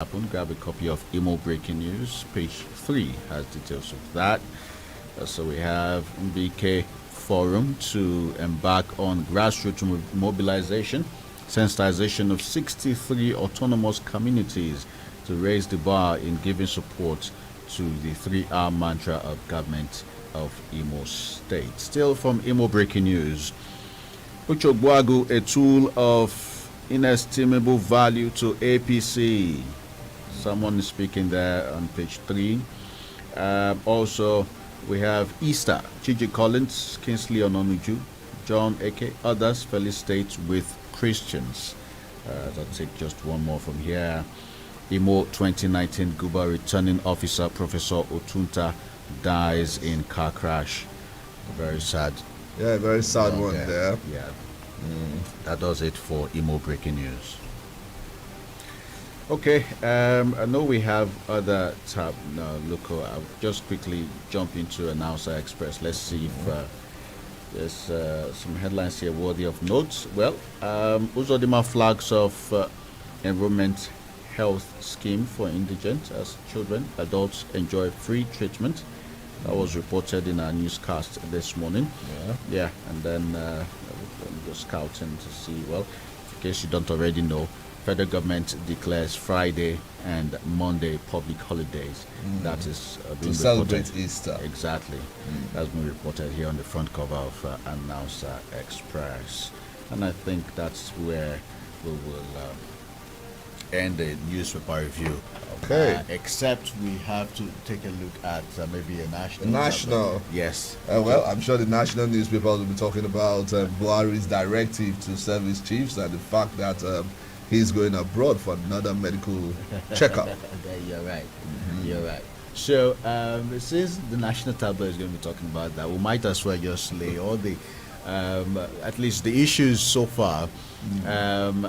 happened. Grab a copy of Emo Breaking News. Page 3 has details of that. So we have BK Forum to embark on grassroots mobilization, sensitization of 63 autonomous communities to raise the bar in giving support to the 3R mantra of government of Imo State. Still from Emo Breaking News, Uchogwagu, a tool of inestimable value to APC. Someone is speaking there on page 3. Also, we have Easter, Gigi Collins, Kingsley Ononuju, John Okeke, others felicitate with Christians. I'll take just one more from here. Imo 2019 Guba returning officer Professor Otunta dies in car crash. Very sad. Yeah, very sad one there. Yeah. That does it for Imo Breaking News. Okay, I know we have other tab local. I'll just quickly jump into Announcer Express. Let's see if there's some headlines here worthy of note. Well, Uzodima flags of enrollment health scheme for indigent as children, adults enjoy free treatment. That was reported in our newscast this morning. Yeah, and then I'm just scouting to see, well, in case you don't already know, federal government declares Friday and Monday public holidays. That is being to celebrate Easter. Exactly. That's been reported here on the front cover of Announcer Express. And I think that's where we will end the newspaper review. Okay. Except we have to take a look at maybe a national. National. Yes. Well, I'm sure the national newspapers will be talking about Buhari's directive to service chiefs and the fact that he's going abroad for another medical checkup. You're right. You're right. So, since the national tabloid is going to be talking about that, we might as well just lay all the, at least the issues so far,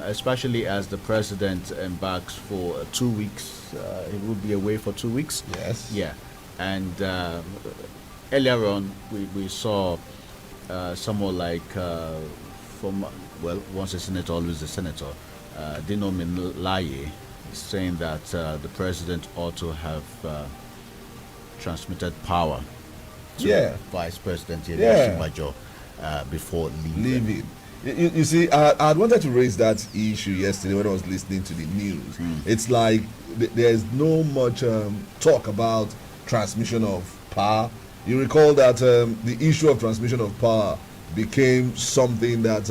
especially as the president embarks for 2 weeks. He will be away for 2 weeks. Yes. Yeah. And earlier on, we saw someone like, from, well, once a senator, always a senator, Dino Minlaye, saying that the president ought to have transmitted power to Vice President Major before leaving. You see, I wanted to raise that issue yesterday when I was listening to the news. It's like there's no much talk about transmission of power. You recall that the issue of transmission of power became something that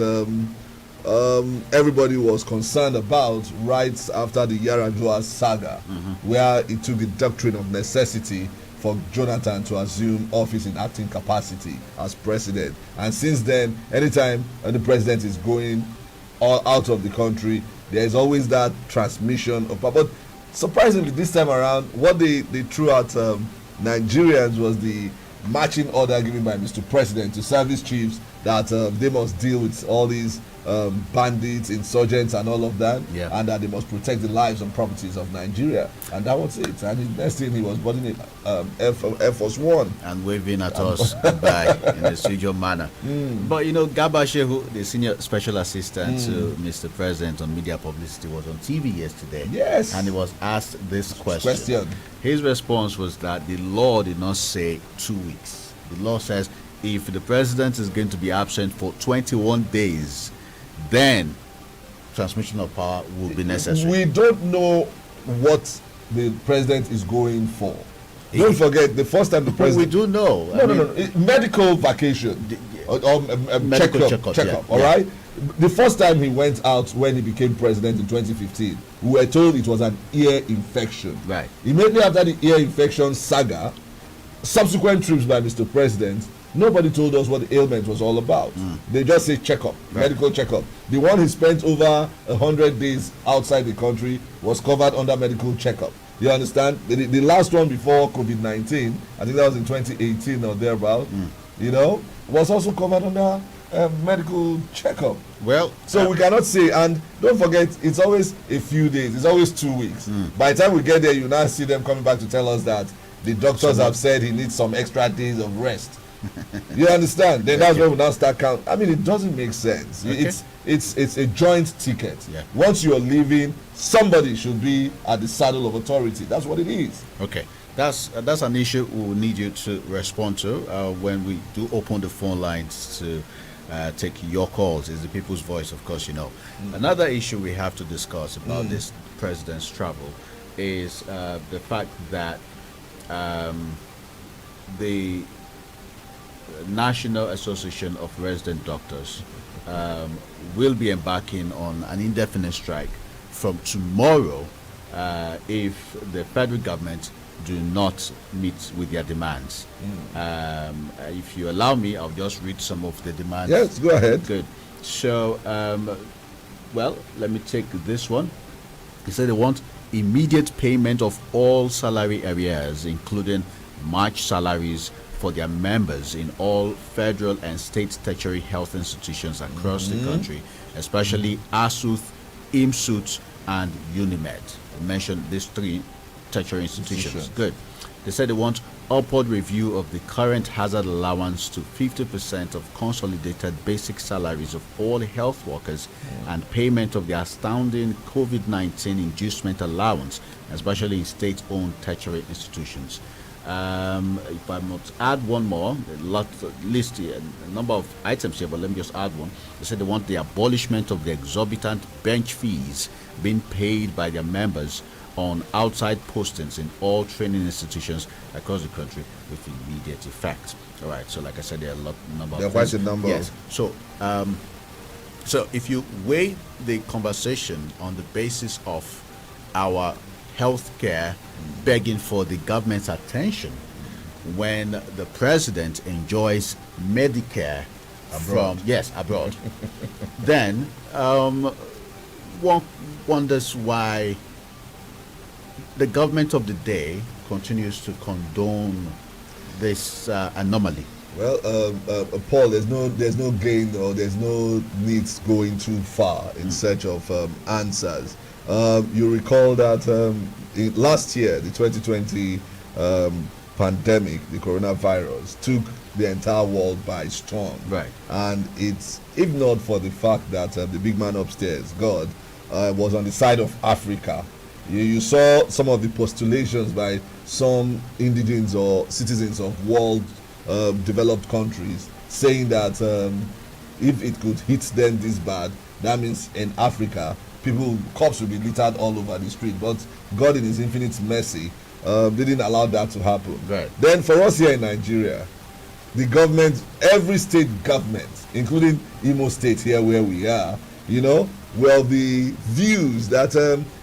everybody was concerned about right after the Yaradua saga, where it took the doctrine of necessity for Jonathan to assume office in acting capacity as president. And since then, anytime the president is going out of the country, there is always that transmission of power. But surprisingly, this time around, what they threw at Nigerians was the marching order given by Mr. President to service chiefs that they must deal with all these bandits, insurgents, and all of that, and that they must protect the lives and properties of Nigeria. And that was it. And the next thing, he was boarding Air Force One and waving at us goodbye in a studio manner. But you know, Garba Shehu, the senior special assistant to Mr. President on media publicity, was on TV yesterday. Yes. And he was asked this question. His response was that the law did not say 2 weeks. The law says if the president is going to be absent for 21 days, then transmission of power will be necessary. We don't know what the president is going for. Don't forget, the first time the president... We do know. No. Medical vacation. Medical checkup, all right? The first time he went out when he became president in 2015, we were told it was an ear infection. Right. Immediately after the ear infection saga, subsequent trips by Mr. President, nobody told us what the ailment was all about. They just say checkup, medical checkup. The one he spent over 100 days outside the country was covered under medical checkup. You understand? The last one before COVID-19, I think that was in 2018 or thereabout, was also covered under medical checkup. Well, so we cannot say, and don't forget, it's always a few days, it's always 2 weeks. By the time we get there, you now see them coming back to tell us that the doctors have said he needs some extra days of rest You understand? Then that's Okay. when we now start count. I mean, it doesn't make sense. Okay. It's a joint ticket. Yeah. Once you're leaving, somebody should be at the saddle of authority. That's what it is. Okay, that's an issue we'll need you to respond to when we do open the phone lines to take your calls. Is the people's voice, of course, you know. Another issue we have to discuss about this president's travel is the fact that the National Association of Resident Doctors will be embarking on an indefinite strike from tomorrow if the federal government do not meet with their demands. If you allow me, I'll just read some of the demands. Yes, go ahead. Good. So, well, let me take this one. He said they want immediate payment of all salary arrears, including March salaries for their members in all federal and state tertiary health institutions across the country, especially ASUTH, IMSUT, and UNIMED. I mentioned these three tertiary institutions. Good. They said they want upward review of the current hazard allowance to 50% of consolidated basic salaries of all health workers and payment of the outstanding COVID-19 inducement allowance, especially in state-owned tertiary institutions. If I must add one more, list here, a number of items here, but let me just add one. They said they want the abolishment of the exorbitant bench fees being paid by their members on outside postings in all training institutions across the country with immediate effect. All right. So, like I said, there are There are quite a number. Yes. So, so if you weigh the conversation on the basis of our healthcare begging for the government's attention, when the president enjoys Medicare Abroad. abroad, then one wonders why the government of the day continues to condone this anomaly. Well, Paul, there's no gain or there's no needs going too far in search of answers. You recall that last year, the 2020 pandemic, the coronavirus, took the entire world by storm. Right. And it's, if not for the fact that the big man upstairs, God, was on the side of Africa. You saw some of the postulations by some indigents or citizens of world developed countries saying that if it could hit them this bad, that means in Africa, cops will be littered all over the street. But God in his infinite mercy didn't allow that to happen. Right. Then for us here in Nigeria, the government, every state government, including Imo State here where we are, will be views that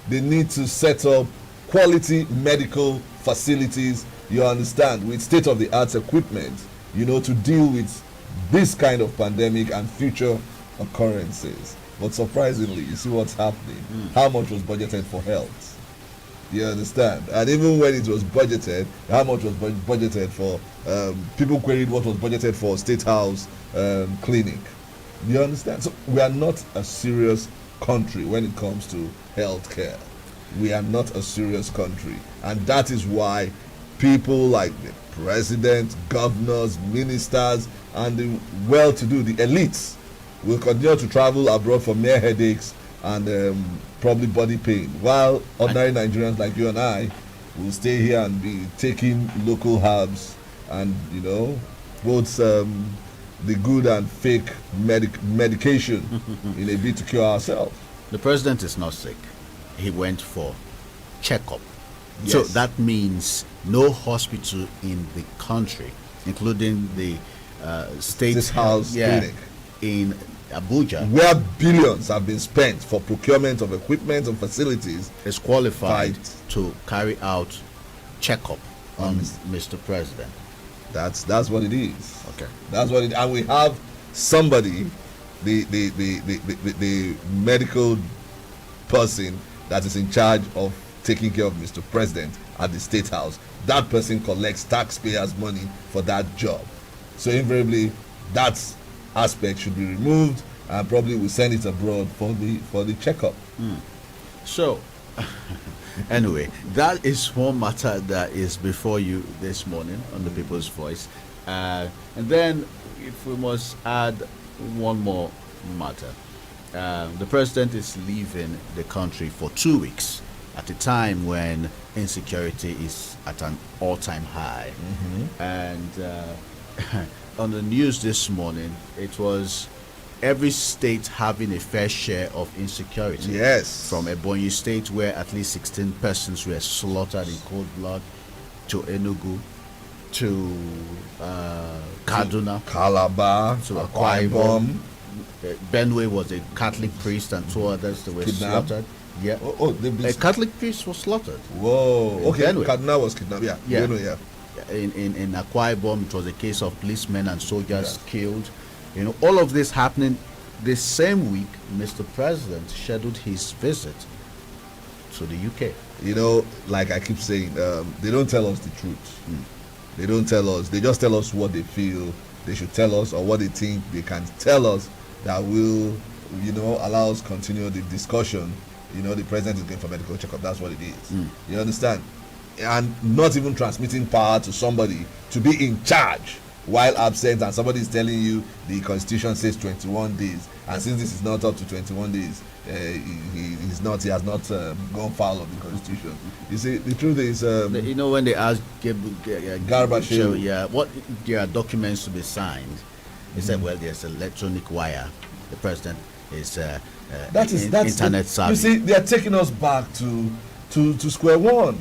they need to set up quality medical facilities, you understand, with state-of-the-art equipment, to deal with this kind of pandemic and future occurrences. But surprisingly, you see what's happening. How much was budgeted for health? You understand? And even when it was budgeted, how much was budgeted for, people queried what was budgeted for State House clinic. You understand? So we are not a serious country when it comes to healthcare. We are not a serious country. And that is why people like the president, governors, ministers, and the well-to-do, the elites, will continue to travel abroad for mere headaches and probably body pain, while ordinary Nigerians like you and I will stay here and be taking local herbs and, both the good and fake medication in a bid to cure ourselves. The president is not sick. He went for checkup. Yes. So that means no hospital in the country, including the state This house clinic in Abuja, where billions have been spent for procurement of equipment and facilities, is qualified Right. to carry out checkup on Mr. President. That's what it is. Okay. That's what it, and we have somebody, the medical person that is in charge of taking care of Mr. President at the State House. That person collects taxpayers' money for that job. So invariably, that aspect should be removed, and probably we'll send it abroad for the checkup. So, anyway, that is one matter that is before you this morning on the People's Voice. And then, if we must add one more matter, the president is leaving the country for 2 weeks at a time when insecurity is at an all-time high. And on the news this morning, it was every state having a fair share of insecurity. Yes. From Ebonyi State, where at least 16 persons were slaughtered in cold blood, to Enugu, to Kaduna, Calabar, to Akwa Akwa Ibom. Ibom. Benue was a Catholic priest and two others that were Kidnapped? slaughtered. Yeah. They A Catholic priest was slaughtered. Whoa. In Okay. Benue. Kaduna was kidnapped. Yeah. Yeah. Benue, yeah. In Akwa Ibom, it was a case of policemen and soldiers killed. All of this happening the same week Mr. President scheduled his visit to the UK. Like I keep saying, they don't tell us the truth. They don't tell us. They just tell us what they feel they should tell us, or what they think they can tell us that will, allow us continue the discussion. The president is going for medical checkup. That's what it is. You understand? And not even transmitting power to somebody to be in charge while absent, and somebody is telling you the constitution says 21 days, and since this is not up to 21 days, he has not gone foul of the constitution. You see, the truth is, when they asked Garba Shehu, what there are documents to be signed, he said, well, there's electronic wire. The president is that's internet savvy. You see, they are taking us back to square one.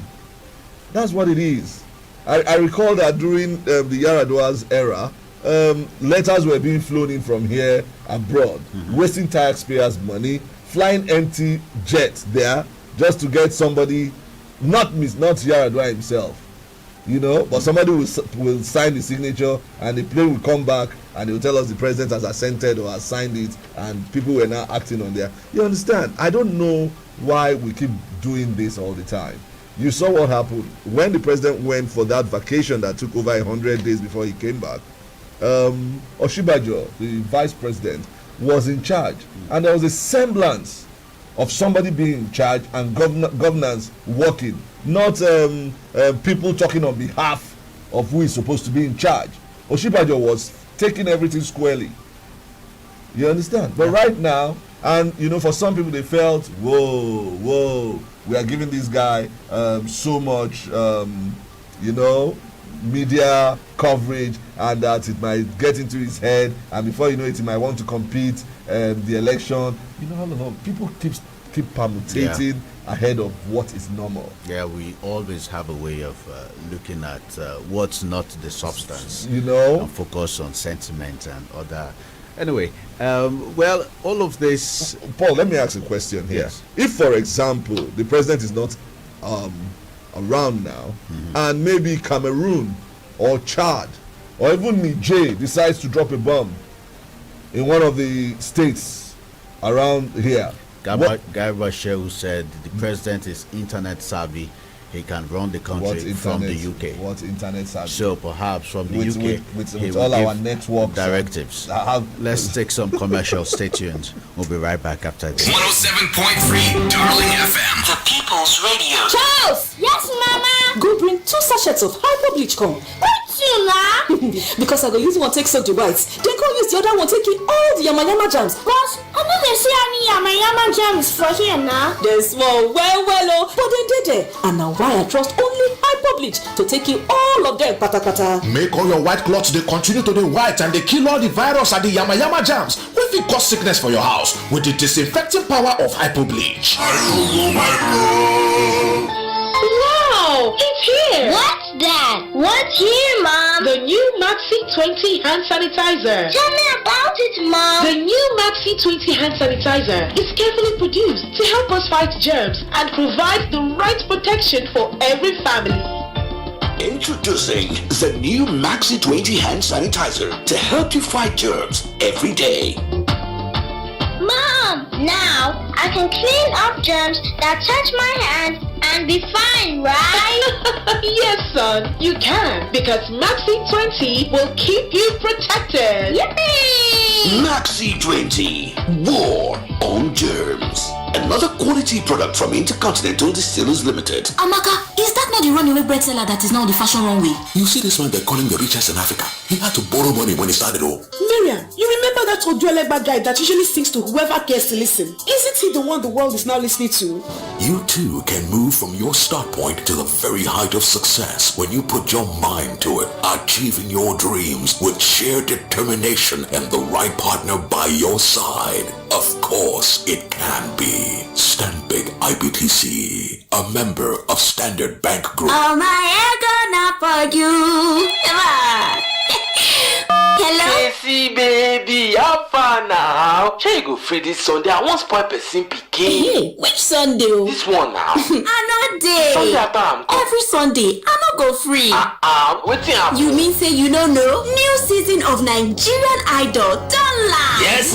That's what it is. I recall that during the Yaradua's era, letters were being flown in from here abroad, wasting taxpayers' money, flying empty jets there just to get somebody, not Yaradua himself, but somebody will sign the signature, and the plane will come back and they will tell us the president has assented or has signed it, and people were now acting on there. You understand? I don't know why we keep doing this all the time. You saw what happened when the president went for that vacation that took over 100 days before he came back. Oshibajo, the vice president, was in charge, and there was a semblance of somebody being in charge and governance working, not people talking on behalf of who is supposed to be in charge. Oshibajo was taking everything squarely. You understand? But right now, and for some people, they felt, whoa, we are giving this guy so much, media coverage, and that it might get into his head, and before you know it, he might want to compete the election. People keep permutating ahead of what is normal. Yeah, we always have a way of looking at what's not the substance, and focus on sentiment and other. Anyway, all of this. Paul, let me ask a question here. Yes. If, for example, the president is not around now, and maybe Cameroon or Chad or even Niger decides to drop a bomb in one of the states around here, Garba Shehu said the president is internet savvy. He can run the country from the UK. What internet savvy? So perhaps from the UK, with all our network directives. Let's take some commercial. Stay tuned. We'll be right back after this. 107.3 Darling FM. The People's Radio. Charles! Yes, Mama! Go bring 2 sachets of hyper bleach come. Why 2 now? Because I go use one take soak the whites. Then go use the other one take in all the yama jams. Boss, I know they say any yama jams for here now. There's small, well, but they did it. And now why I trust only hyper bleach to take in all of them pata. Make all your white cloths they continue to the white, and they kill all the virus and the yama jams. Will it cause sickness for your house with the disinfecting power of hyper bleach? Wow, it's here! What's that? What's here, Mom? The new Maxi 20 hand sanitizer. Tell me about it, Mom. The new Maxi 20 hand sanitizer is carefully produced to help us fight germs and provide the right protection for every family. Introducing the new Maxi 20 hand sanitizer to help you fight germs every day. Mom, now I can clean up germs that touch my hands and be fine, right? Yes, son, you can, because Maxi 20 will keep you protected. Yippee! Maxi 20, war on germs. Another quality product from Intercontinental Distillers Limited. Amaka, is that that not the runaway bread seller that is now the fashion runway? You see this man they're calling the richest in Africa? He had to borrow money when he started. Miriam, you remember that Oduolegba guy that usually sings to whoever cares to listen? Isn't he the one the world is now listening to? You too can move from your start point to the very height of success when you put your mind to it, achieving your dreams with sheer determination and the right partner by your side. Of course it can be. Stanbic IBTC, a member of Standard Bank Group. Oh my ego not for you. Hello? Casey baby, how far now? Shall you go free this Sunday? I won't spoil person pikin. Hey, which Sunday? This one now. Another day. Sunday after I'm come. Every Sunday, I no go free. Wetin happen? You mean say you don't know? New season of Nigerian Idol don land. Yes,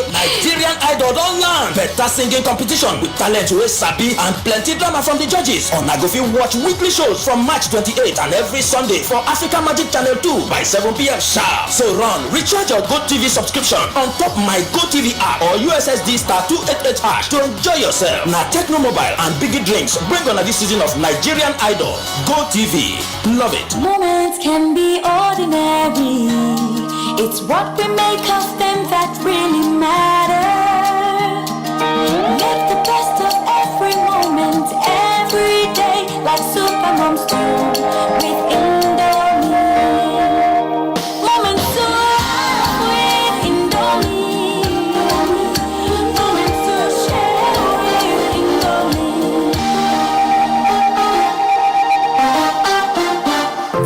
Nigerian Idol don land. Better singing competition with talent wey sabi and plenty drama from the judges. Una go fit watch weekly shows from March 28th and every Sunday for Africa Magic Channel 2 by 7 p.m. sharp. So run, recharge your GoTV subscription on top my GoTV app or USSD star 288 hash to enjoy yourself. Na Techno Mobile and Biggie Drinks bring on this season of Nigerian Idol. GoTV, love it. Moments can be ordinary. It's what we make of them that really matter. Make the best of every moment, every day, like super moms do with Indomie. Moments to laugh with Indomie. Moments to share with Indomie.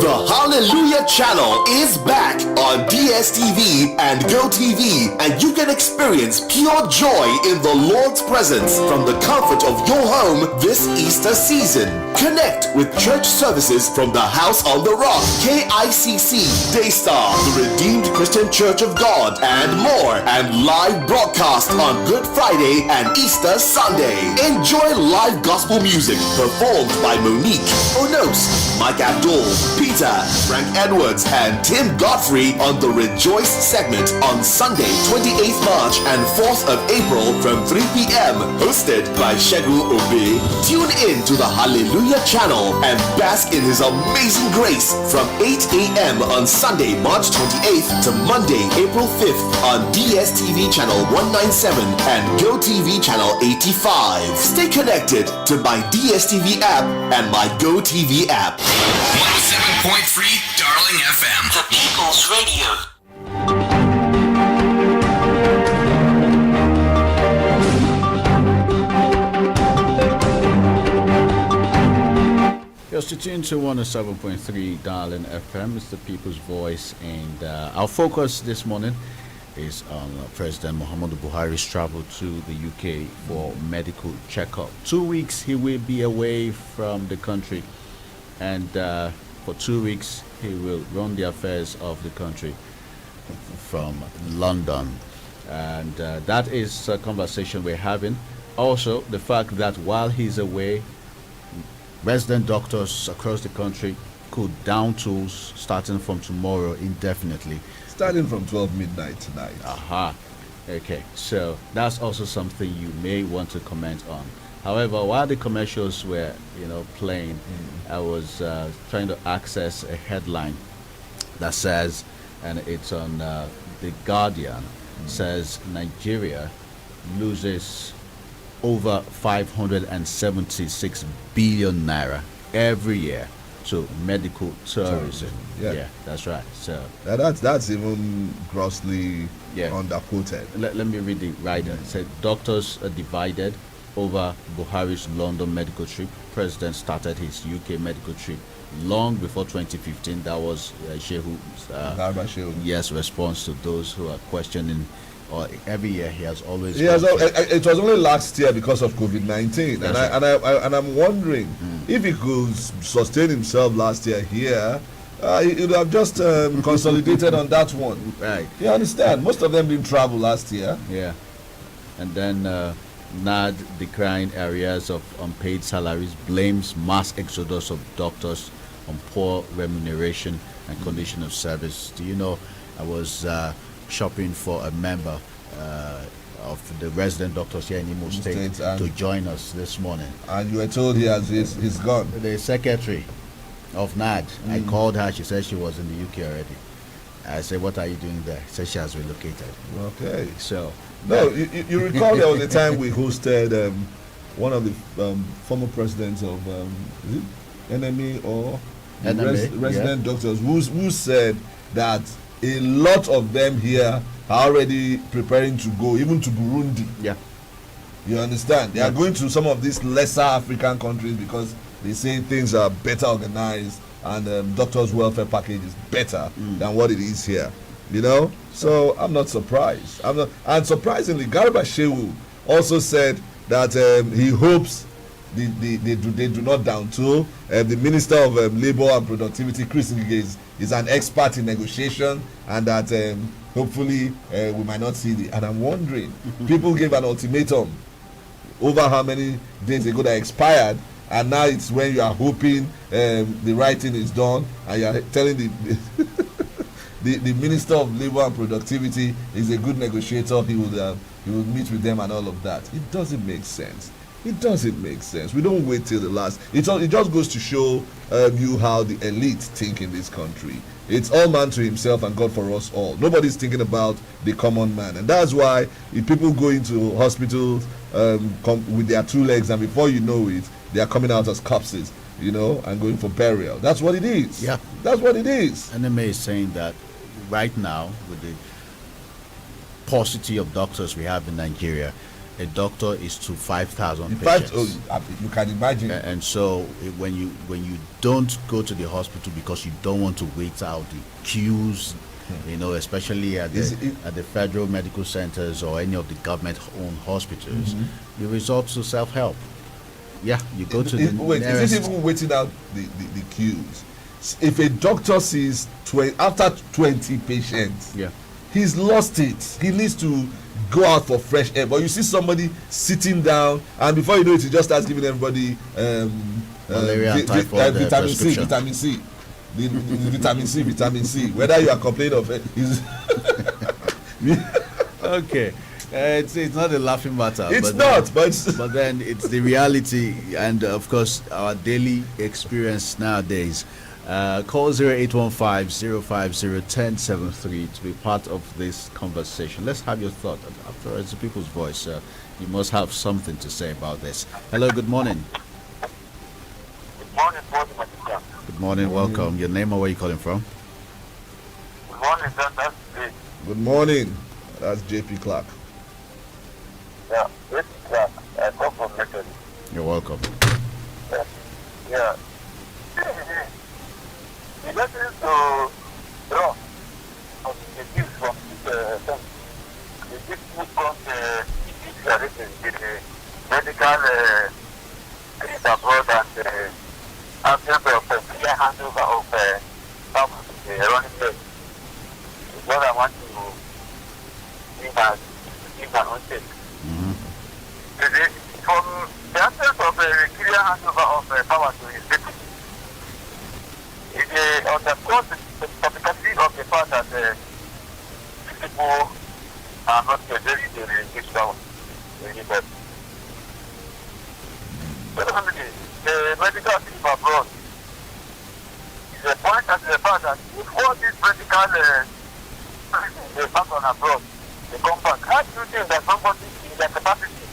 The Hallelujah Channel is back on DSTV and GoTV, and you can experience pure joy in the Lord's presence from the comfort of your home this Easter season. Connect with church services from the House on the Rock, KICC, Daystar, the Redeemed Christian Church of God, and more, and live broadcast on Good Friday and Easter Sunday. Enjoy live gospel music performed by Monique, Onos, Mike Abdul, Peter, Frank Edwards, and Tim Godfrey on the Rejoice segment on Sunday, 28th March and 4th of April from 3 p.m. Hosted by Shegun Obe. Tune in to the Hallelujah Channel and bask in His amazing grace from 8 a.m. on Sunday, March 28th to Monday, April 5th on DSTV Channel 197 and GoTV Channel 85. Stay connected to my DSTV app and my GoTV app. 107.3 Darling FM. The People's Radio. Yes, to tune to 107.3 Darling FM. It's the People's Voice, and our focus this morning is on President Muhammadu Buhari's travel to the UK for medical checkup. 2 weeks he will be away from the country, and for 2 weeks he will run the affairs of the country from London, and that is a conversation we're having. Also, the fact that while he's away, resident doctors across the country could down tools starting from tomorrow indefinitely. Starting from 12 midnight tonight. Aha. Okay, so that's also something you may want to comment on. However, while the commercials were, playing, I was trying to access a headline that says, and it's on The Guardian, says Nigeria loses over 576 billion naira every year to medical tourism. Yeah, that's right. So that's even grossly underquoted. Let me read it right there. It said doctors are divided over Buhari's London medical trip. President started his UK medical trip long before 2015. That was Shehu's response to those who are questioning. Or every year he has always. It was only last year because of COVID-19, and I'm wondering if he could sustain himself last year here. He would have just consolidated on that one. Right. You understand? Most of them didn't travel last year. Yeah. And then NAD decrying areas of unpaid salaries, blames mass exodus of doctors on poor remuneration and condition of service. Do you know, I was shopping for a member of the resident doctors here in Imo State to join us this morning. And you were told he's gone. The secretary of NAD, I called her. She said she was in the UK already. I said, "What are you doing there?" She said she has relocated. Okay. So no, you recall there was a time we hosted one of the former presidents of is it NME or resident doctors who said that a lot of them here are already preparing to go even to Burundi. Yeah. You understand? They are going to some of these lesser African countries because they say things are better organized and doctors' welfare package is better than what it is here. You know? So I'm not surprised. And surprisingly, Garba Shehu also said that he hopes they do not down tool. The Minister of Labour and Productivity, Chris Ngige, is an expert in negotiation, and that hopefully we might not see the. And I'm wondering, people gave an ultimatum over how many days ago that expired, and now it's when you are hoping the right thing is done, and you are telling the Minister of Labour and Productivity is a good negotiator. He will meet with them and all of that. It doesn't make sense. It doesn't make sense. We don't wait till the last. It just goes to show you how the elite think in this country. It's all man to himself and God for us all. Nobody's thinking about the common man. And that's why if people go into hospitals with their two legs, and before you know it, they are coming out as corpses, you know, and going for burial. That's what it is. Yeah. That's what it is. NMA is saying that right now, with the paucity of doctors we have in Nigeria, a doctor is to 5,000 patients. You can imagine. And so when you don't go to the hospital because you don't want to wait out the queues, you know, especially at the federal medical centers or any of the government-owned hospitals, you resort to self-help. Yeah, you go to the nearest. Is it even waiting out the queues? If a doctor sees after 20 patients, he's lost it. He needs to go out for fresh air. But you see somebody sitting down, and before you know it, he just starts giving everybody vitamin C. Vitamin C. Whether you are complaining of it, okay. It's not a laughing matter. But then it's the reality, and of course our daily experience nowadays. Call 0815-050-1073 to be part of this conversation. Let's have your thought. After all, it's the people's voice. You must have something to say about this. Hello, good morning. Good morning, Good morning, welcome. Your name or where you calling from? Good morning, Zandas. Good morning. That's JP Clark. Yeah, JP Clark. I come from Methodist. You're welcome. Yeah. He left to draw of the gifts from the gifts from the medical abroad and the absence of clear handover of the running place. Is what I want to give an own take. From the absence of clear handover of power to his deputy, it underscores the difficulty of the fact that people are not ready to reduce power to anybody. Secondly, the medical team abroad is a point at the fact that if all these medical they pass on abroad, they come back. How do you think that somebody in their capacity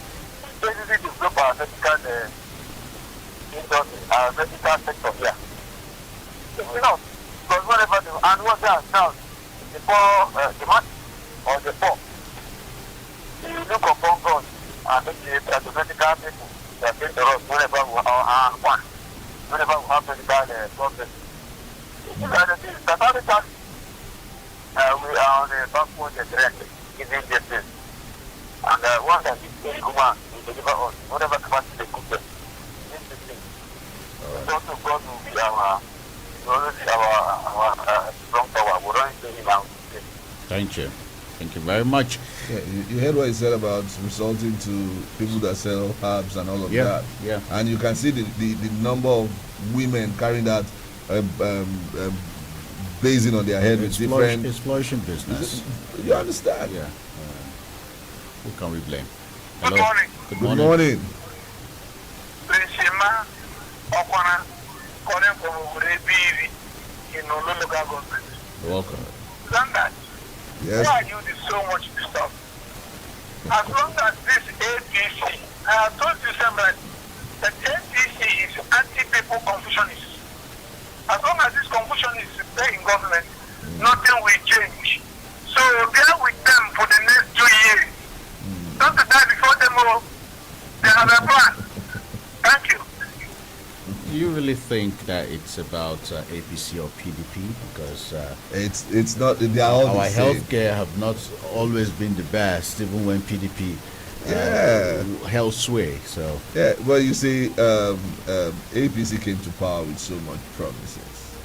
basically develop our medical industry, our medical sector here? It's not. Because whatever they and what they are now, the man or the poor, they look upon God and make the medical people that say to us whenever we have medical problem. Statistically, we are on a backward trend in justice. And one that is very human, we deliver us whatever capacity they could get. This is the thing. Also, God will be our strong power. We're running to him now. Thank you. Thank you very much. Yeah, you heard what he said about resulting to people that sell herbs and all of that. Yeah. And you can see the number of women carrying that blazing on their head with different. It's flourishing business. You understand? Yeah. Who can we blame? Good Hello. morning. Good Good morning. morning. Principal Okwana calling from Urebiri in Olu local government. You're welcome. Zandas, Yes. why are you so much disturbed? As long as this APC, I have told you something, that APC is anti-people confucianist. As long as this confusion is there in government, nothing will change. So bear with them for the next 2 years. Don't die before them all. They have a plan. Thank you. Do you really think that it's about APC or PDP? Because It's not. They are all our the same. healthcare have not always been the best, even when PDP held sway. So Yeah, well, you see, APC came to power with so much promises.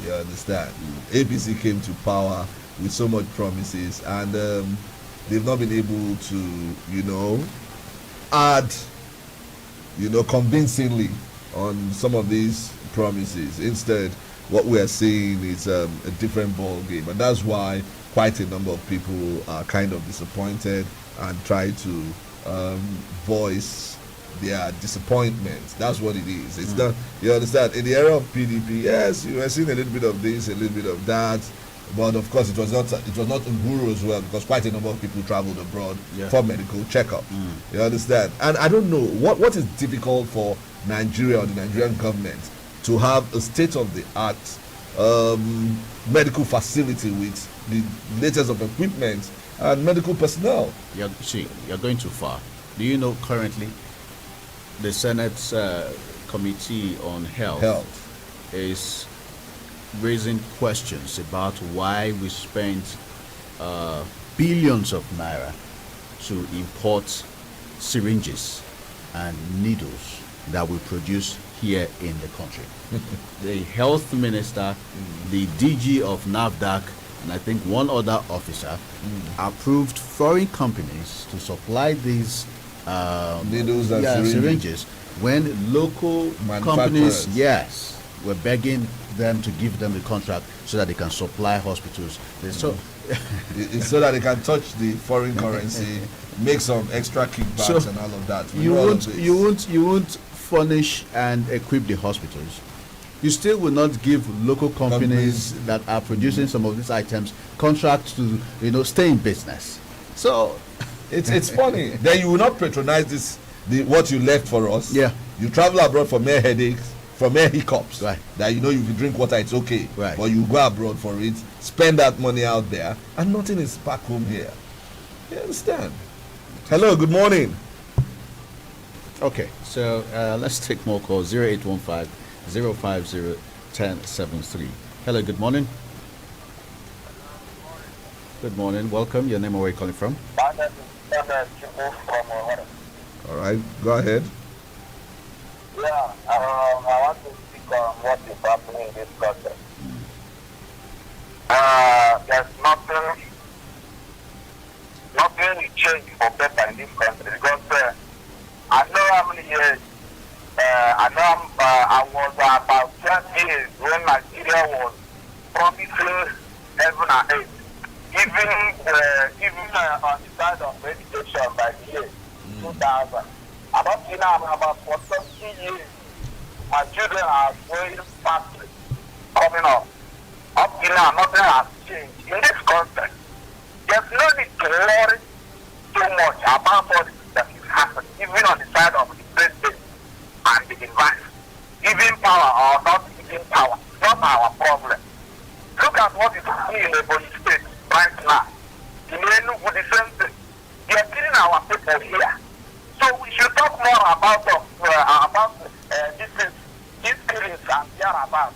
You understand? APC came to power with so much promises, and they've not been able to, add, convincingly on some of these promises. Instead, what we are seeing is a different ball game, and that's why quite a number of people are kind of disappointed and try to voice their disappointment. That's what it is. It's not, you understand, in the era of PDP, yes, you were seeing a little bit of this, a little bit of that, but of course it was not Uhuru as well, because quite a number of people traveled abroad for medical checkup. You understand? And I don't know what is difficult for Nigeria or the Nigerian government to have a state-of-the-art medical facility with the latest of equipment and medical personnel. You're going too far. Do you know currently the Senate's Committee on Health is raising questions about why we spent billions of naira to import syringes and needles that we produce here in the country. The health minister, the DG of NAFDAC, and I think one other officer approved foreign companies to supply these needles and syringes when local companies, were begging them to give them the contract so that they can supply hospitals. So that they can touch the foreign currency, make some extra kickbacks and all of that. You won't furnish and equip the hospitals. You still will not give local companies that are producing some of these items contracts to stay in business. So it's funny. Then you will not patronize what you left for us. Yeah. You travel abroad for mere headaches, for mere hiccups. Right. That if you drink water, it's okay. Right. But you go abroad for it, spend that money out there, and nothing is back home here. You understand? Hello, good morning. Okay, so let's take more calls. 0815 050 1073. Hello, good morning. Good morning, welcome. Your name and where you calling from? All right, go ahead. Yeah, I want to speak on what is happening in this country. There's nothing will change for better in this country because I know how many years. I was about 10 years when Nigeria was promising heaven and earth. Even on the side of education by the year 2000. About for 20 years, my children are going factory coming up. Up till now, nothing has changed. In this context, there's no need to worry too much about what that is happening, even on the side of the president and the device. Giving power or not giving power, not our problem. Look at what is happening in the Ebonyi State right now. In Enugu, the same thing. They are killing our people here. So we should talk more about these killings and thereabouts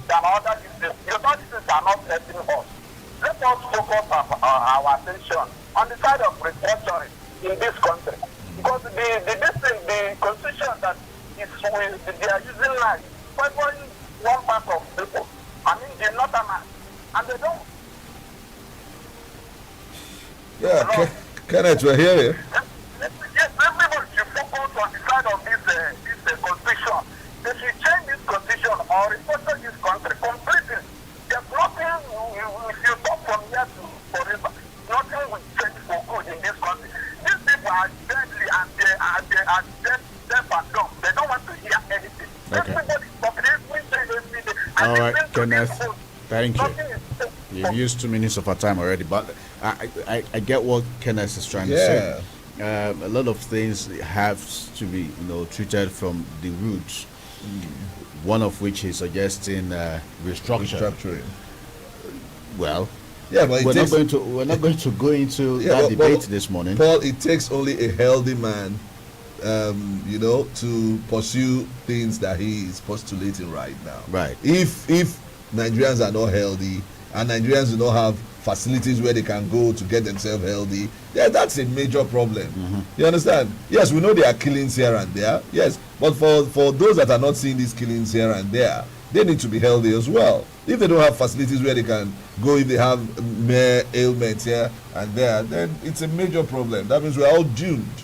than other diseases. Because other diseases are not helping us. Let us focus our attention on the side of restructuring in this country. Because the constitution that they are using now, favoring one part of people. I mean, the northerners, and they don't. Yeah, Kenneth, we're here. Yes, everybody should focus on the side of this constitution. They should change this constitution or restructure this country completely. There's nothing, if you talk from here to forever, nothing will change for good in this country. All right, Kenneth. Thank you. You've used 2 minutes of our time already, but I get what Kenneth is trying to say. A lot of things have to be treated from the roots. One of which is suggesting restructuring. Well, yeah, but we're not going to go into that debate this morning. Paul, it takes only a healthy man, to pursue things that he is postulating right now. Right. If Nigerians are not healthy and Nigerians do not have facilities where they can go to get themselves healthy, yeah, that's a major problem. You understand? Yes, we know there are killings here and there. Yes, but for those that are not seeing these killings here and there, they need to be healthy as well. If they don't have facilities where they can go, if they have mere ailments here and there, then it's a major problem. That means we're all doomed.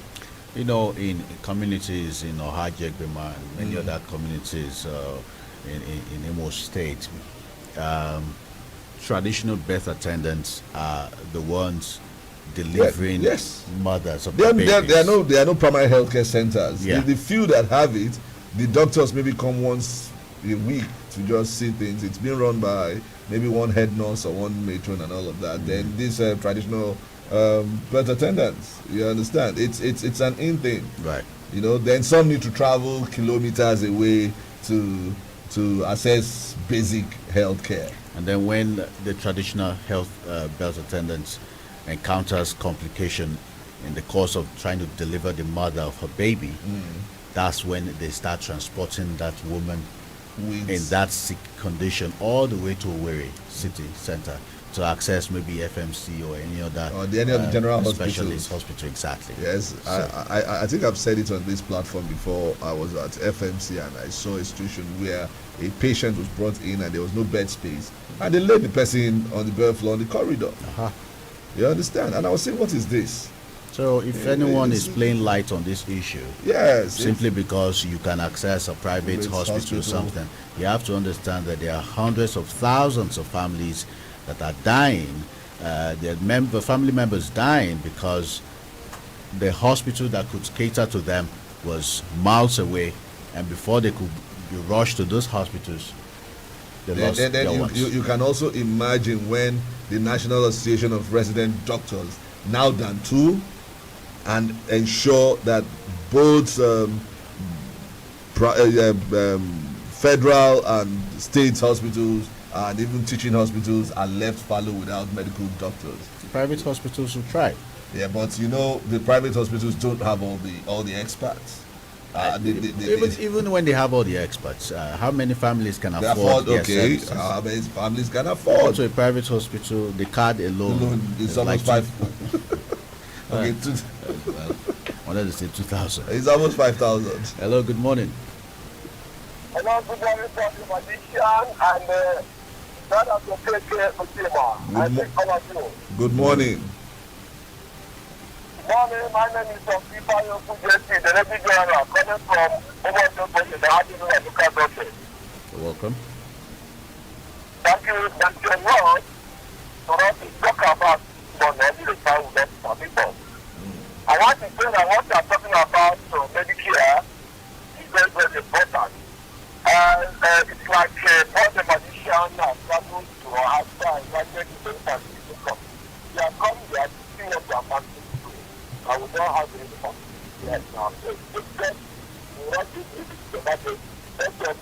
In communities in Ohajegbema and many other communities in Imo State, traditional birth attendants are the ones delivering mothers of the babies. There are no primary healthcare centers. Yeah. The few that have it, the doctors maybe come once a week to just see things. It's been run by maybe one head nurse or one matron and all of that. Then these traditional birth attendants, you understand? It's an in thing, right? Then some need to travel kilometers away to access basic health care. And then when the traditional health birth attendants encounters complication in the course of trying to deliver the mother of her baby, that's when they start transporting that woman in that sick condition all the way to Owerri city center to access maybe FMC or any other general specialist hospital. Exactly. Yes, so, I think I've said it on this platform before. I was at FMC and I saw a situation where a patient was brought in and there was no bed space, and they laid the person on the bed floor on the corridor. You understand? And I was saying, what is this? So if anyone is playing light on this issue, simply because you can access a private hospital or something, you have to understand that there are hundreds of thousands of families that are dying, their family members dying because the hospital that could cater to them was miles away, and before they could be rushed to those hospitals, they lost their ones. You can also imagine when the National Association of Resident Doctors now done too and ensure that both federal and state hospitals and even teaching hospitals are left fallow without medical doctors. Private hospitals will try. Yeah, but the private hospitals don't have all the experts. Even when they have all the experts, how many families can afford their services? How many families can afford? To a private hospital, the card alone is almost five. Okay, I wanted to say 2,000. It's almost 5,000. Hello, good morning. Hello, good morning, Dr. Magician and Zandas Okeke Fatima. Good morning. Morning, my name is Okeke Fatima, the Deputy General, coming from Emoghene, the Admiral Local Government. You're welcome. Thank you, Dr. Lord, for us to talk about the time we get for people. I want to say that what you are talking about Medicare is very, very important. It's like all the magicians are traveling to Africa and invited to the country. They are coming there to see what they are wanting to do. And we don't have any facility right now. So it's just, we want to give it to the market. That's just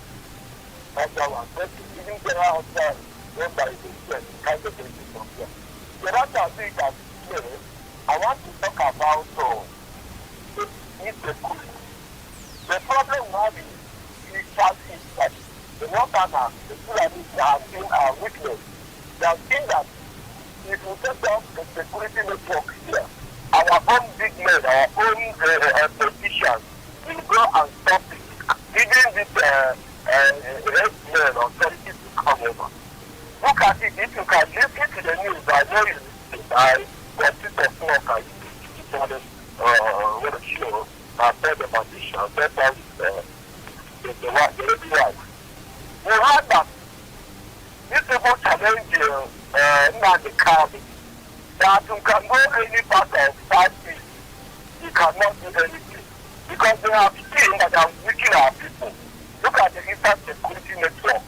number one. But even general hospital, run by the state, kind of thing from there. The other thing that I want to talk about the problem we have is that the Northerners, the Fulani, have seen our weakness. They have seen that if we set up a security network here, our own big men, our own politicians will go and stop it. Even this men or authorities to come over. Look at it, if you can listen to the news, I know you listen, I got it of work, I what a show, I said the magician, that was the right. We heard that these people challenge not the county, that you can go any part of 5 feet, you cannot do anything, because they have seen that they are weakening our people. Look at the Eastern Security Network.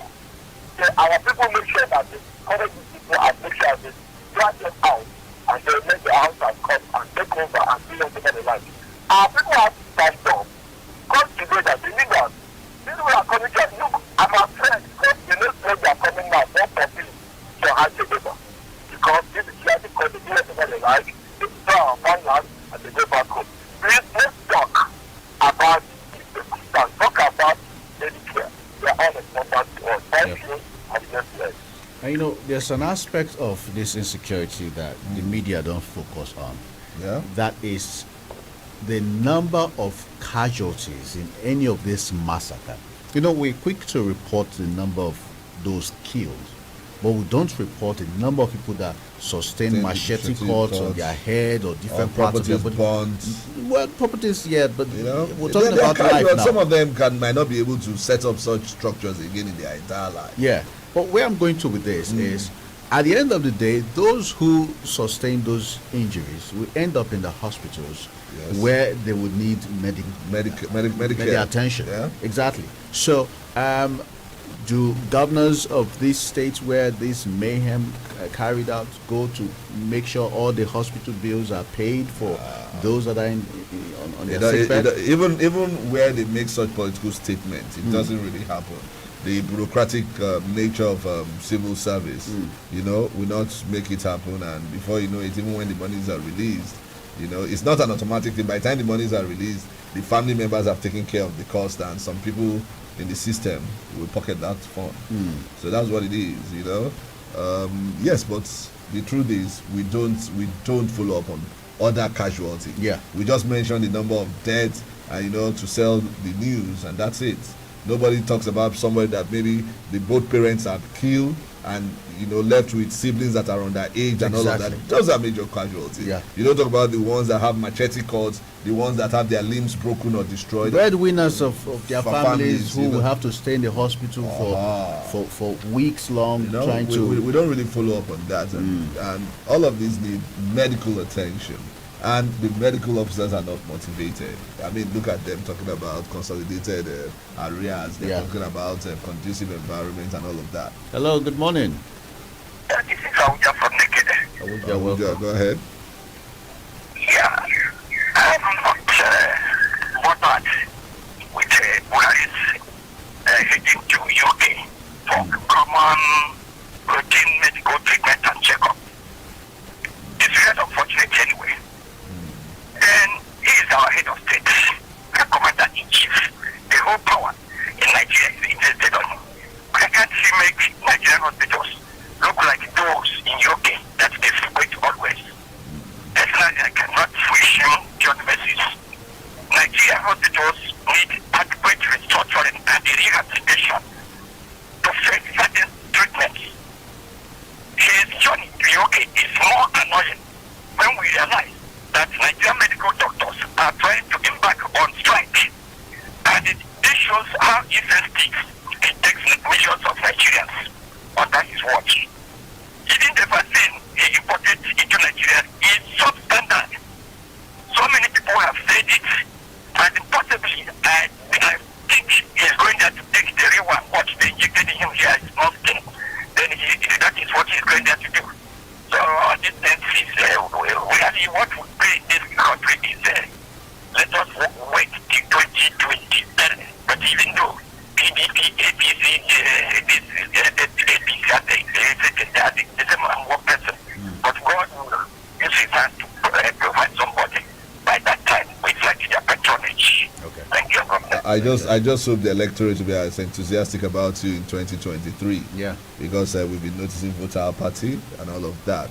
our people make sure that they cover these people and make sure they drag them out and they make the house and come and take over and do whatever they like. Our people have to stand up, come together, they need us. These people are coming to look, I'm afraid because the next day they are coming now, not for to hand together. Because this is just because they do whatever they like, they draw our finance and they go back home. Please, let's talk about the system, talk about Medicare. They are all important to us. Thank you, and just bless. And there's an aspect of this insecurity that the media don't focus on. Yeah. That is the number of casualties in any of this massacre. We're quick to report the number of those killed, but we don't report the number of people that sustain machete cuts on their head or different parts of their body. Bonds. Well, properties, yeah, but we're talking about life now. Some of them might not be able to set up such structures again in their entire life. Yeah, but where I'm going to with this is, at the end of the day, those who sustain those injuries will end up in the hospitals where they would need medical attention. Yeah. Exactly. So, do governors of these states where this mayhem carried out go to make sure all the hospital bills are paid for those that are on their sick bed? Even where they make such political statements, it doesn't really happen. The bureaucratic nature of civil service, will not make it happen. And before you know it, even when the monies are released, it's not an automatic thing. By the time the monies are released, the family members have taken care of the cost, and some people in the system will pocket that fund. So that's what it is, Yes, but the truth is we don't follow up on other casualties. Yeah. We just mention the number of deaths and to sell the news, and that's it. Nobody talks about somebody that maybe both parents are killed and left with siblings that are underage and all of that. Those are major casualties. Yeah. You don't talk about the ones that have machete cuts, the ones that have their limbs broken or destroyed. Breadwinners of their families who will have to stay in the hospital for weeks long trying to. We don't really follow up on that, and all of these need medical attention. And the medical officers are not motivated. I mean, look at them talking about consolidated areas. They're talking about conducive environment and all of that. Hello, good morning. This is Abuja from Nekede. You're welcome. Go ahead. Yeah, I'm not bothered with Buhari's heading to UK for common routine medical treatment and checkup. It's very unfortunate anyway. And he is our head of state, the commander-in-chief. The whole power in Nigeria is invested on him. Why can't he make Nigerian hospitals look like those in UK that they frequent always? Personally, I cannot wish him John Messi's. Nigerian hospitals need adequate restructuring and rehabilitation to face certain treatments. His journey to UK is more annoying when we realize that Nigerian medical doctors are trying to embark on strike, and this shows how insensitive it takes millions of Nigerians under his watch. Even the vaccine he imported into Nigeria is substandard. So many people have said it, and possibly I think he's going there to take the real one. What they injected in him here is nothing. Then that is what he's going there to do. So this is really what we pay in this country is let us wait till 2020. But even though PDP, APC, the same one person, but God will use his hand to provide somebody by that time. It's like their patronage. Okay. Thank you. I just hope the electorate will be as enthusiastic about you in 2023. Yeah. Because we've been noticing voter apathy and all of that.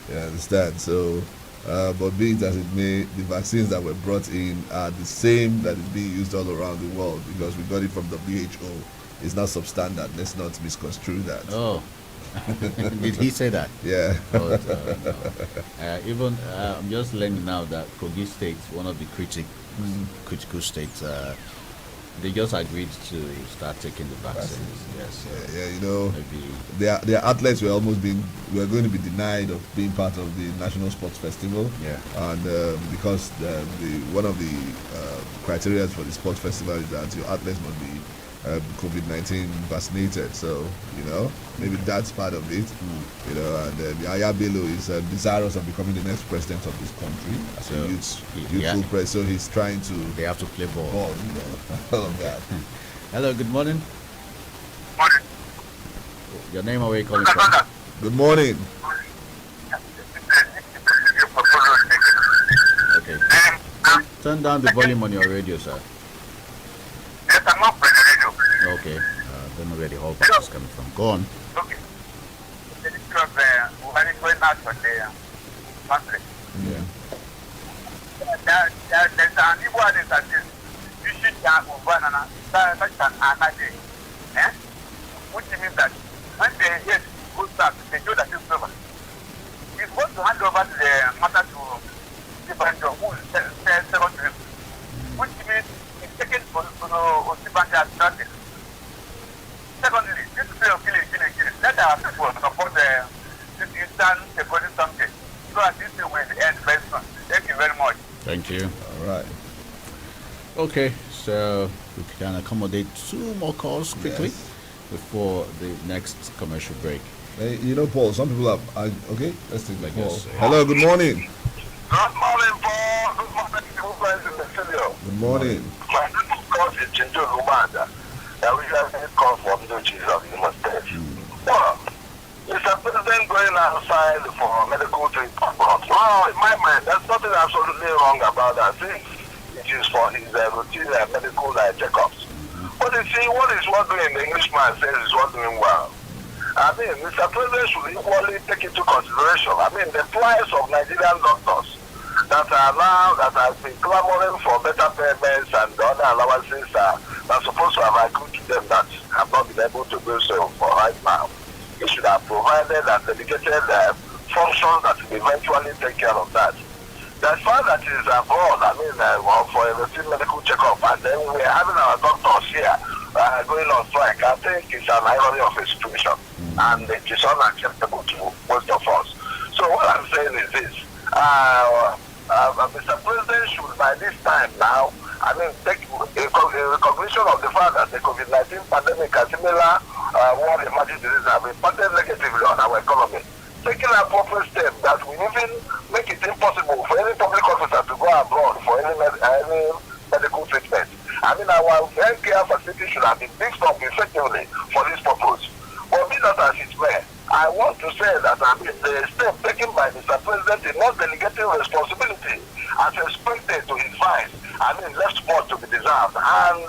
You understand? So, but be it as it may, the vaccines that were brought in are the same that is being used all around the world because we got it from WHO. It's not substandard. Let's not misconstrue that. Oh. Did he say that? Yeah. But, no. I'm just learning now that Kogi State, one of the critical states, they just agreed to start taking the vaccines. Yes. Maybe their athletes were were going to be denied of being part of the National Sports Festival. Yeah. And because one of the criteria for the sports festival is that your athletes must be COVID-19 vaccinated. So, you know, maybe that's part of it. You know, and Yahya Bello is desirous of becoming the next president of this country as a youthful president. So he's trying to. They have to play ball. You know, all of that. Hello, good morning. Morning. Your name or where you calling from? Good morning. Okay. Turn down the volume on your radio, sir. Yes, I'm not playing the radio. Okay. Don't know where the whole part is coming from. Go on. Okay. Because when it went out for the country. Yeah. There's an important that is you should have one and another. Which means that when they get good start, they do that it's over. He's supposed to hand over the matter to Sibanjo, who is second, which means he's taken to Sibanjo as nothing. Secondly, this is of killing. Let our people support this Eastern security something. So that this will end very soon. Thank you very much. Thank you. All right. Okay, so we can accommodate 2 more calls quickly before the next commercial break. Hey, you know, Paul, some people have. Okay, let's take the call. Yes. Hello, good morning. Good morning, Paul. Good morning, people friends in the studio. Good morning. My name is Coach Chintu Lumanda. We have a call from the Jesus in the state. Well, is the president going outside for medical treatment? Well, in my mind, there's nothing absolutely wrong about that thing. It is for his routine medical checkups. But you see, what is what doing, the Englishman says is what doing well. I mean, Mr. President should equally take into consideration, the plight of Nigerian doctors that are now, that have been clamoring for better payments and the other allowances that are supposed to have agreed to them that have not been able to do so for right now. He should have provided and dedicated functions that will eventually take care of that. As far as is abroad, for a routine medical checkup, and then we're having our doctors here going on strike. I think it's an irony of a situation, and it is unacceptable to most of us. So what I'm saying is this: Mr. President should, by this time now, take recognition of the fact that the COVID-19 pandemic and similar war emerging diseases have impacted negatively on our economy. Taking an appropriate step that will even make it impossible for any public officer to go abroad for any medical treatment. Our healthcare facility should have been fixed up effectively for this purpose. But be that as it may, I want to say that the step taken by Mr. President in not delegating responsibility as expected to his vice, left more to be deserved, and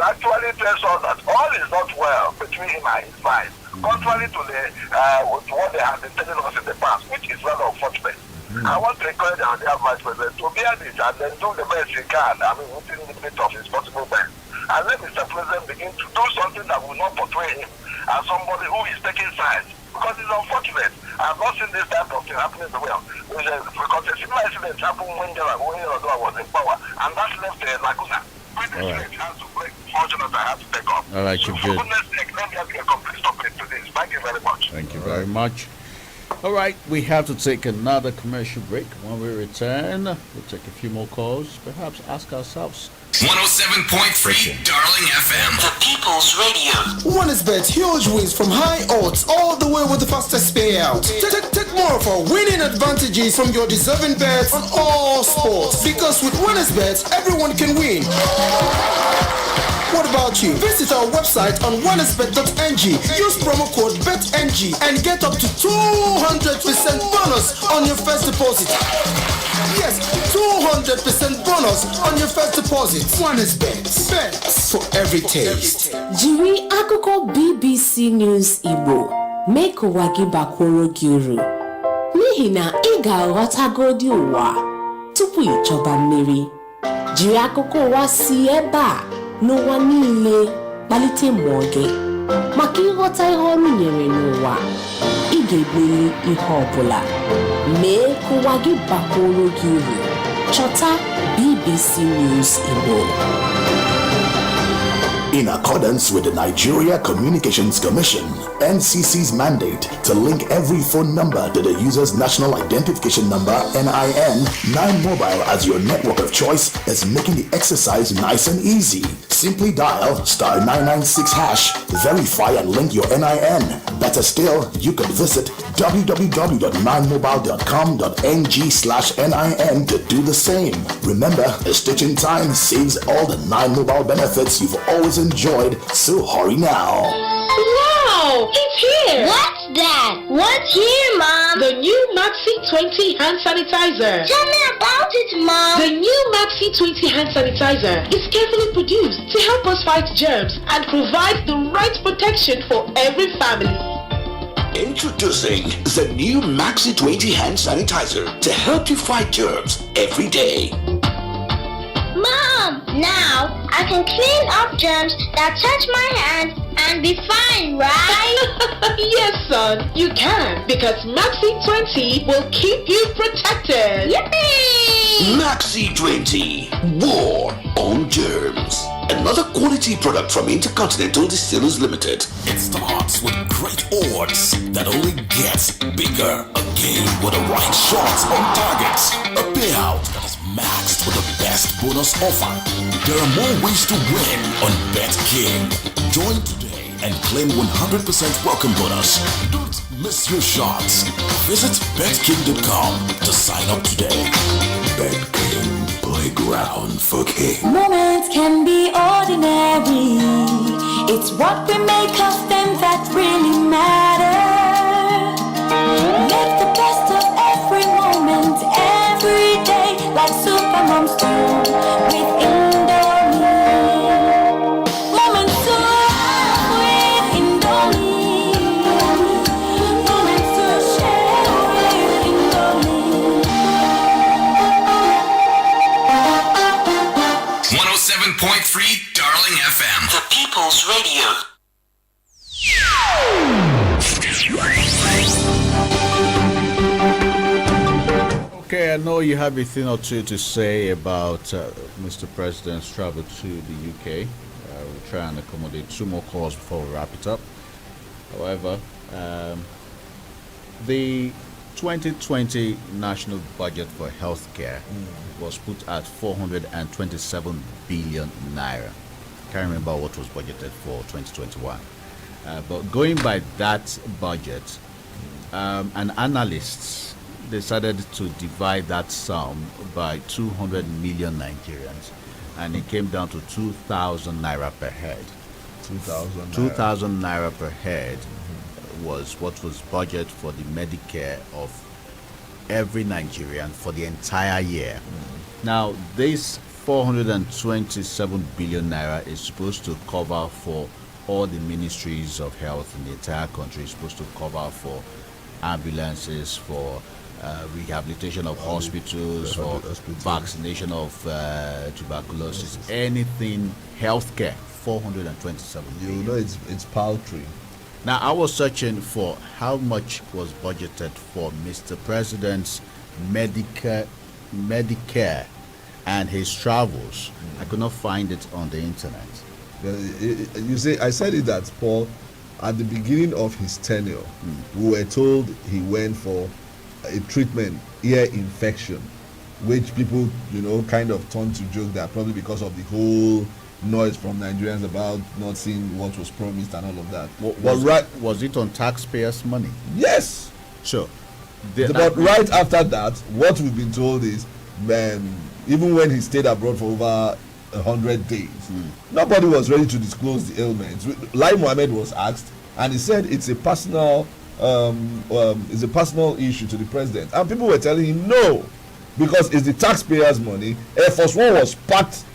actually tells us that all is not well between him and his vice. Contrary to what they have been telling us in the past, which is rather unfortunate. I want to encourage our dear Vice President to bear this and then do the best he can, within the limit of his possible best. And let Mr. President begin to do something that will not portray him as somebody who is taking sides. Because it's unfortunate. I have not seen this type of thing happening in the world. Because a similar incident happened when Yaradua was in power, and that left a lacuna. All right. Fortunate I have to take off. All right, so for goodness sake, let me have a complete stop to this. Thank you very much. Thank you very much. All right, we have to take another commercial break. When we return, we'll take a few more calls, perhaps ask ourselves. 107.3 Darling FM. The People's Radio. One is bet huge wins from high odds all the way with the fastest payout. Take more of our winning advantages from your deserving bets on all sports. Because with winners bets, everyone can win. What about you? Visit our website on winnersbet.ng. Use promo code BETNG and get up to 200% bonus on your first deposit. Yes, 200% bonus on your first deposit. Winners bets for every taste. Jiri akụkọ BBC News Igbo mee ka ụwa gị bakwuru gị uru. N'ihi na ị ga-aghọtagodi ụwa tupu ịchọba mmeri. Jiri akụkọ ụwa si ebe a n'ụwa niile kpalite mmụọ gị. Maka ịghọta ihe ọrụ nyere n'ụwa, ị ga-ebuli ihe ọbụla. Mee ka ụwa gị bakwuru gị uru. Chọta BBC News Igbo. In accordance with the Nigeria Communications Commission, NCC's mandate to link every phone number to the user's national identification number, NIN, 9 Mobile as your network of choice is making the exercise nice and easy. Simply dial *996#, verify and link your NIN. Better still, you can visit www.9mobile.com.ng/NIN to do the same. Remember, a stitch in time saves all the 9 Mobile benefits you've always enjoyed, so hurry now. Wow, it's here. What's that? What's here, Mom? The new Maxi 20 hand sanitizer. Tell me about it, Mom. The new Maxi 20 hand sanitizer is carefully produced to help us fight germs and provide the right protection for every family. Introducing the new Maxi 20 hand sanitizer to help you fight germs every day. Mom, now I can clean up germs that touch my hand and be fine, right? Yes, son, you can, because Maxi 20 will keep you protected. Yippee! Maxi 20, War on Germs. Another quality product from Intercontinental Distillers Limited. It starts with great odds that only gets bigger. A game with the right shots on targets. A payout that is maxed with the best bonus offer. There are more ways to win on Bet King. Join today and claim 100% welcome bonus. Don't miss your shots. Visit betking.com to sign up today. Bet King, playground for kings. Moments can be ordinary. It's what we make of them that really matter. Make the best of every moment, every day, like Supermom's do with Indomie. Moments to laugh with Indomie. Moments to share with Indomie. 107.3 Darling FM. The People's Radio. Okay, I know you have a thing or two to say about Mr. President's travel to the UK. We'll try and accommodate 2 more calls before we wrap it up. However, the 2020 national budget for healthcare was put at 427 billion naira. Can't remember what was budgeted for 2021. But going by that budget, an analyst decided to divide that sum by 200 million Nigerians, and it came down to 2,000 naira per head. 2,000 naira per head was what was budget for the Medicare of every Nigerian for the entire year. Now, this 427 billion naira is supposed to cover for all the ministries of health in the entire country. It's supposed to cover for ambulances, for rehabilitation of hospitals, for vaccination of tuberculosis, anything healthcare. 427 billion. You know, it's paltry. Now, I was searching for how much was budgeted for Mr. President's Medicare and his travels. I could not find it on the internet. You see, I said it that, Paul, at the beginning of his tenure, we were told he went for a treatment, ear infection, which people, kind of turned to joke that probably because of the whole noise from Nigerians about not seeing what was promised and all of that. Was it on taxpayers' money? Yes. Sure. But right after that, what we've been told is, even when he stayed abroad for over 100 days, nobody was ready to disclose the ailments. Lai Mohammed was asked, and he said it's a personal issue to the president, and people were telling him no, because it's the taxpayers' money. Air Force One was packed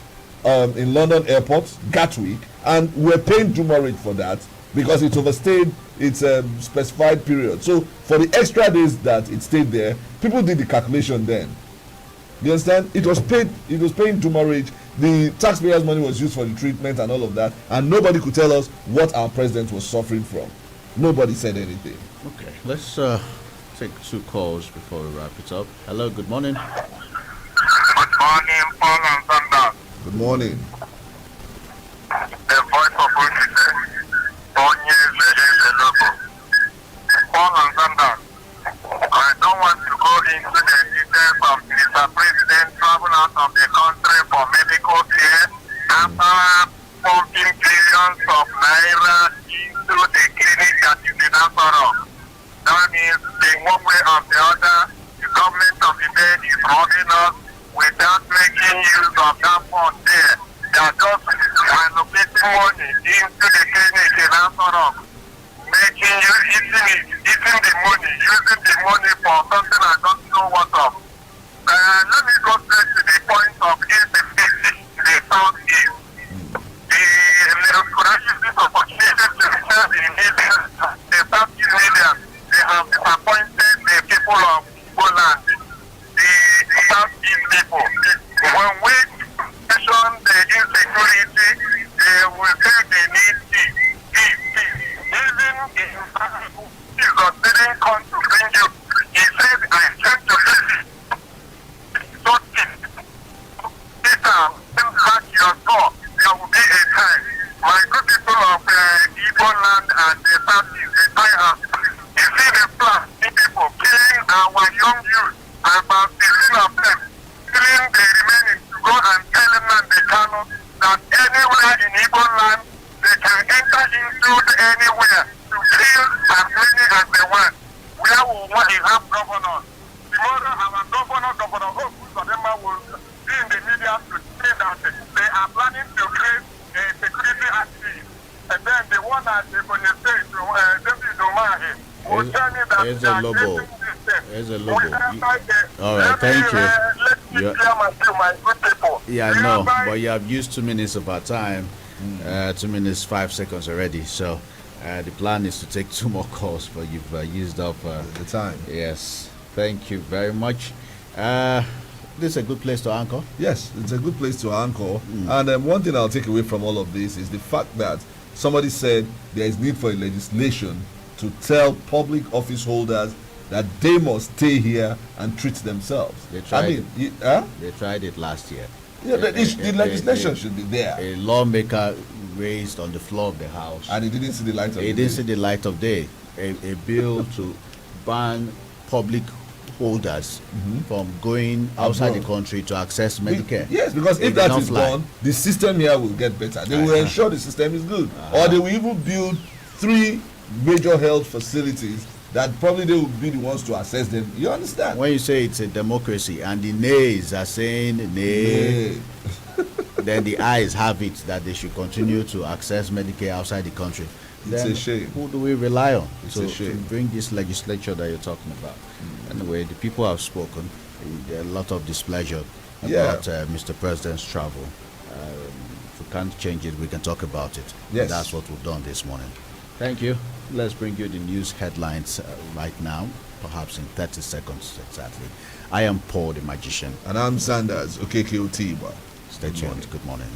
in London Airport, Gatwick, and we're paying demurrage for that because it overstayed its specified period. So for the extra days that it stayed there, people did the calculation then. You understand? It was paying demurrage. The taxpayers' money was used for the treatment and all of that, and nobody could tell us what our president was suffering from. Nobody said anything. Okay, let's take 2 calls before we wrap it up. Hello, good morning. Good morning, Paul and Zandas. Good morning. The voice one way or the other, the government of the day is holding us without making use of that fund there. They are just allocating money into the clinic in Asoro, making you eating the money, using the money for something I don't know what of. Let me go straight to the point of insecurity in the southeast. The crisis opportunity to serve the media, the southeast media, they have disappointed the people of Poland, the southeast people. When we question the insecurity, they will say they need peace. Even if Jesus didn't come to bring you, he said, I came to visit. So back your door, there will be a time. My good people of Igbo land and the Southeast, the Thai you see the plastic people killing our young youth, about 15 of them, killing the remaining to go and tell them that they cannot, that anywhere in Igbo land, they can enter into anywhere to kill as many as they want. Where we want to have governors. Tomorrow our Governor Okeke will be in the media to say that they are planning to create a security active. And then the one that they're going to say to David Umahi will tell me that there's a logo. There's a logo. All right, thank you. Let me clear my good people. Yeah, I know, but you have used 2 minutes of our time. 2 minutes 5 seconds already. So the plan is to take 2 more calls, but you've used up the time. Yes, thank you very much. This is a good place to anchor. Yes, it's a good place to anchor. And one thing I'll take away from all of this is the fact that somebody said there is need for a legislation to tell public office holders that they must stay here and treat themselves. They tried They tried it last year. Yeah, the legislation should be there. A lawmaker raised on the floor of the House. And he didn't see the light of day. He didn't see the light of day. A bill to ban public holders from going outside the country to access Medicare. Yes, because if that is done, the system here will get better. They will ensure the system is good. Or they will even build 3 major health facilities that probably they will be the ones to assess them. You understand? When you say it's a democracy and the nays are saying nay, then the ayes have it that they should continue to access Medicare outside the country. It's a shame. Who do we rely on to bring this legislature that you're talking about? Anyway, the people have spoken. There are a lot of displeasure about Mr. President's travel. If we can't change it, we can talk about it. Yes. That's what we've done this morning. Thank you. Let's bring you the news headlines right now, perhaps in 30 seconds exactly. I am Paul the Magician. And I'm Zandas, Okeke Otiba. Stay tuned. Good morning.